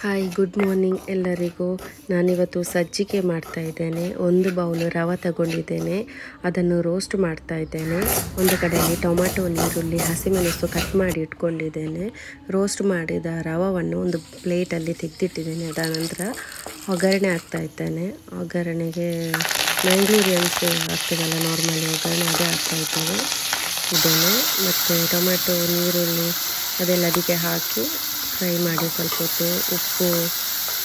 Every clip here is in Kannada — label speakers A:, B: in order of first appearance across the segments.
A: ಹಾಯ್, ಗುಡ್ ಮಾರ್ನಿಂಗ್ ಎಲ್ಲರಿಗೂ. ನಾನಿವತ್ತು ಸಜ್ಜಿಗೆ ಮಾಡ್ತಾಯಿದ್ದೇನೆ. ಒಂದು ಬೌಲು ರವೆ ತಗೊಂಡಿದ್ದೇನೆ, ಅದನ್ನು ರೋಸ್ಟ್ ಮಾಡ್ತಾಯಿದ್ದೇನೆ. ಒಂದು ಕಡೆಯಲ್ಲಿ ಟೊಮ್ಯಾಟೊ, ಈರುಳ್ಳಿ, ಹಸಿಮೆಣಸು ಕಟ್ ಮಾಡಿ ಇಟ್ಕೊಂಡಿದ್ದೇನೆ. ರೋಸ್ಟ್ ಮಾಡಿದ ರವೆಯನ್ನು ಒಂದು ಪ್ಲೇಟಲ್ಲಿ ತೆಗೆದಿಟ್ಟಿದ್ದೇನೆ. ಅದ ನಂತರ ಒಗ್ಗರಣೆ ಹಾಕ್ತಾಯಿದ್ದೇನೆ. ಒಗ್ಗರಣೆಗೆ ಮಂಚೂರಿಯನ್ಸ್ ಆಗ್ತದಲ್ಲ, ನಾರ್ಮಲಿ ಒಗ್ಗರಣೆ ಅದೇ ಹಾಕ್ತಾಯಿದ್ದೇನೆ ಇದನ್ನು. ಮತ್ತು ಟೊಮ್ಯಾಟೊ, ಈರುಳ್ಳಿ ಅದೆಲ್ಲ ಅದಕ್ಕೆ ಹಾಕಿ ಫ್ರೈ ಮಾಡಿ ಸ್ವಲ್ಪ ಹೊತ್ತು ಉಪ್ಪು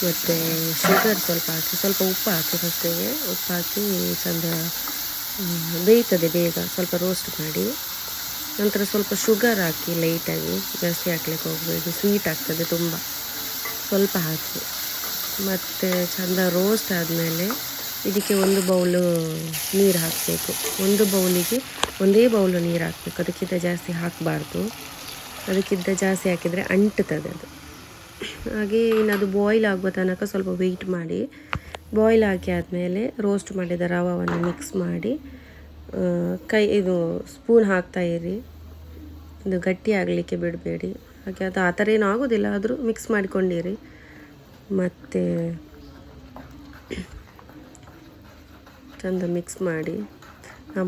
A: ಮತ್ತು ಶುಗರ್ ಸ್ವಲ್ಪ ಹಾಕಿ, ಸ್ವಲ್ಪ ಉಪ್ಪು ಹಾಕಿ ಫಸ್ಟಿಗೆ ಉಪ್ಪು ಹಾಕಿ ಚಂದ ಬೇಯ್ತದೆ ಬೇಗ. ಸ್ವಲ್ಪ ರೋಸ್ಟ್ ಮಾಡಿ ನಂತರ ಸ್ವಲ್ಪ ಶುಗರ್ ಹಾಕಿ ಲೈಟಾಗಿ, ಜಾಸ್ತಿ ಹಾಕ್ಲಿಕ್ಕೆ ಹೋಗಬೇಡಿ, ಸ್ವೀಟ್ ಆಗ್ತದೆ ತುಂಬ. ಸ್ವಲ್ಪ ಹಾಕಿ ಮತ್ತು ಚಂದ ರೋಸ್ಟ್ ಆದಮೇಲೆ ಇದಕ್ಕೆ ಒಂದು ಬೌಲು ನೀರು ಹಾಕಬೇಕು. ಒಂದು ಬೌಲಿಗೆ ಒಂದೇ ಬೌಲು ನೀರು ಹಾಕಬೇಕು, ಅದಕ್ಕಿಂತ ಜಾಸ್ತಿ ಹಾಕಬಾರ್ದು. ಅದಕ್ಕಿಂತ ಜಾಸ್ತಿ ಹಾಕಿದರೆ ಅಂಟುತ್ತದೆ ಅದು. ಹಾಗೆ ಇನ್ನು ಅದು ಬಾಯ್ಲ್ ಆಗೋ ತನಕ ಸ್ವಲ್ಪ ವೆಯ್ಟ್ ಮಾಡಿ. ಬಾಯ್ಲ್ ಹಾಕಿ ಆದಮೇಲೆ ರೋಸ್ಟ್ ಮಾಡಿದ ರವೆಯನ್ನು ಮಿಕ್ಸ್ ಮಾಡಿ ಇದು ಸ್ಪೂನ್ ಹಾಕ್ತಾಯಿರಿ. ಇದು ಗಟ್ಟಿ ಆಗಲಿಕ್ಕೆ ಬಿಡಬೇಡಿ. ಹಾಗೆ ಅದು ಆ ಥರ ಏನೂ ಆಗೋದಿಲ್ಲ, ಆದರೂ ಮಿಕ್ಸ್ ಮಾಡಿಕೊಂಡಿರಿ. ಮತ್ತು ಚಂದ ಮಿಕ್ಸ್ ಮಾಡಿ.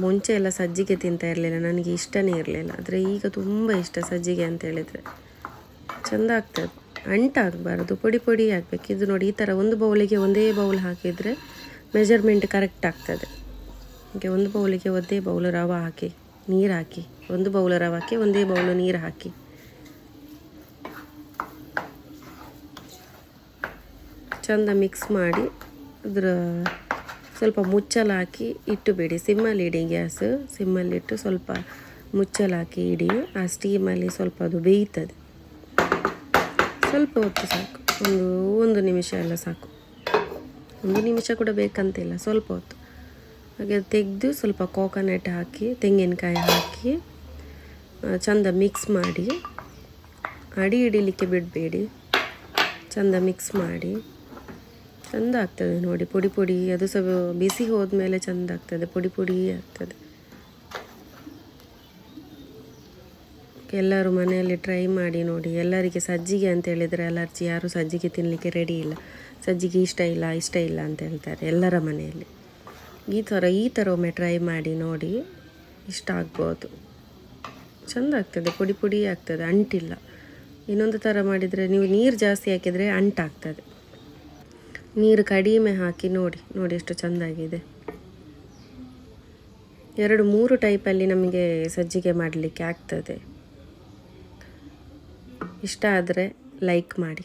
A: ಮುಂಚೆ ಎಲ್ಲ ಸಜ್ಜಿಗೆ ತಿಂತಾ ಇರಲಿಲ್ಲ, ನನಗೆ ಇಷ್ಟನೇ ಇರಲಿಲ್ಲ. ಆದರೆ ಈಗ ತುಂಬ ಇಷ್ಟ ಸಜ್ಜಿಗೆ ಅಂತ ಹೇಳಿದರೆ. ಚೆಂದ ಆಗ್ತದೆ, ಅಂಟಾಗಬಾರ್ದು, ಪುಡಿ ಪುಡಿ ಆಗಬೇಕು. ಇದು ನೋಡಿ, ಈ ಥರ ಒಂದು ಬೌಲಿಗೆ ಒಂದೇ ಬೌಲ್ ಹಾಕಿದರೆ ಮೆಜರ್ಮೆಂಟ್ ಕರೆಕ್ಟ್ ಆಗ್ತದೆ. ಹೀಗೆ ಒಂದು ಬೌಲಿಗೆ ಒಂದೇ ಬೌಲ್ ರವೆ ಹಾಕಿ, ನೀರು ಹಾಕಿ, ಒಂದು ಬೌಲ್ ರವೆ ಹಾಕಿ ಒಂದೇ ಬೌಲು ನೀರು ಹಾಕಿ ಚೆಂದ ಮಿಕ್ಸ್ ಮಾಡಿ ಅದರ ಸ್ವಲ್ಪ ಮುಚ್ಚಲು ಹಾಕಿ ಇಟ್ಟುಬಿಡಿ. ಸಿಮ್ಮಲ್ಲಿ ಇಡಿ, ಗ್ಯಾಸ್ ಸಿಮ್ಮಲ್ಲಿಟ್ಟು ಸ್ವಲ್ಪ ಮುಚ್ಚಲು ಹಾಕಿ ಇಡಿ. ಆ ಸ್ಟೀಮಲ್ಲಿ ಸ್ವಲ್ಪ ಅದು ಬೇಯ್ತದೆ. ಸ್ವಲ್ಪ ಹೊತ್ತು ಸಾಕು, ಒಂದು ನಿಮಿಷ ಎಲ್ಲ ಸಾಕು. ಒಂದು ನಿಮಿಷ ಕೂಡ ಬೇಕಂತಿಲ್ಲ, ಸ್ವಲ್ಪ ಹೊತ್ತು. ಹಾಗೆ ತೆಗೆದು ಸ್ವಲ್ಪ ಕೋಕೋನಟ್ ಹಾಕಿ, ತೆಂಗಿನಕಾಯಿ ಹಾಕಿ ಚಂದ ಮಿಕ್ಸ್ ಮಾಡಿ. ಅಡಿ ಹಿಡಿಲಿಕ್ಕೆ ಬಿಡಬೇಡಿ, ಚಂದ ಮಿಕ್ಸ್ ಮಾಡಿ. ಚೆಂದ ಆಗ್ತದೆ ನೋಡಿ, ಪುಡಿ ಪುಡಿ. ಅದು ಸಹ ಬಿಸಿ ಹೋದ್ಮೇಲೆ ಚೆಂದ ಆಗ್ತದೆ, ಪುಡಿ ಪುಡಿ ಆಗ್ತದೆ. ಎಲ್ಲರೂ ಮನೆಯಲ್ಲಿ ಟ್ರೈ ಮಾಡಿ ನೋಡಿ. ಎಲ್ಲರಿಗೆ ಸಜ್ಜಿಗೆ ಅಂತ ಹೇಳಿದರೆ ಅಲರ್ಜಿ, ಯಾರು ಸಜ್ಜಿಗೆ ತಿನ್ನಲಿಕ್ಕೆ ರೆಡಿ ಇಲ್ಲ. ಸಜ್ಜಿಗೆ ಇಷ್ಟ ಇಲ್ಲ ಅಂತ ಹೇಳ್ತಾರೆ ಎಲ್ಲರ ಮನೆಯಲ್ಲಿ. ಈ ಥರ ಒಮ್ಮೆ ಟ್ರೈ ಮಾಡಿ ನೋಡಿ, ಇಷ್ಟ ಆಗ್ಬೋದು. ಚೆಂದ ಆಗ್ತದೆ, ಪುಡಿ ಪುಡಿ ಆಗ್ತದೆ, ಅಂಟಿಲ್ಲ. ಇನ್ನೊಂದು ಥರ ಮಾಡಿದರೆ, ನೀವು ನೀರು ಜಾಸ್ತಿ ಹಾಕಿದರೆ ಅಂಟಾಗ್ತದೆ. ನೀರು ಕಡಿಮೆ ಹಾಕಿ ನೋಡಿ ಎಷ್ಟು ಚೆಂದಾಗಿದೆ. 2-3 ಟೈಪಲ್ಲಿ ನಮಗೆ ಸಜ್ಜಿಗೆ ಮಾಡಲಿಕ್ಕೆ ಆಗ್ತದೆ. ಇಷ್ಟ ಆದರೆ ಲೈಕ್ ಮಾಡಿ.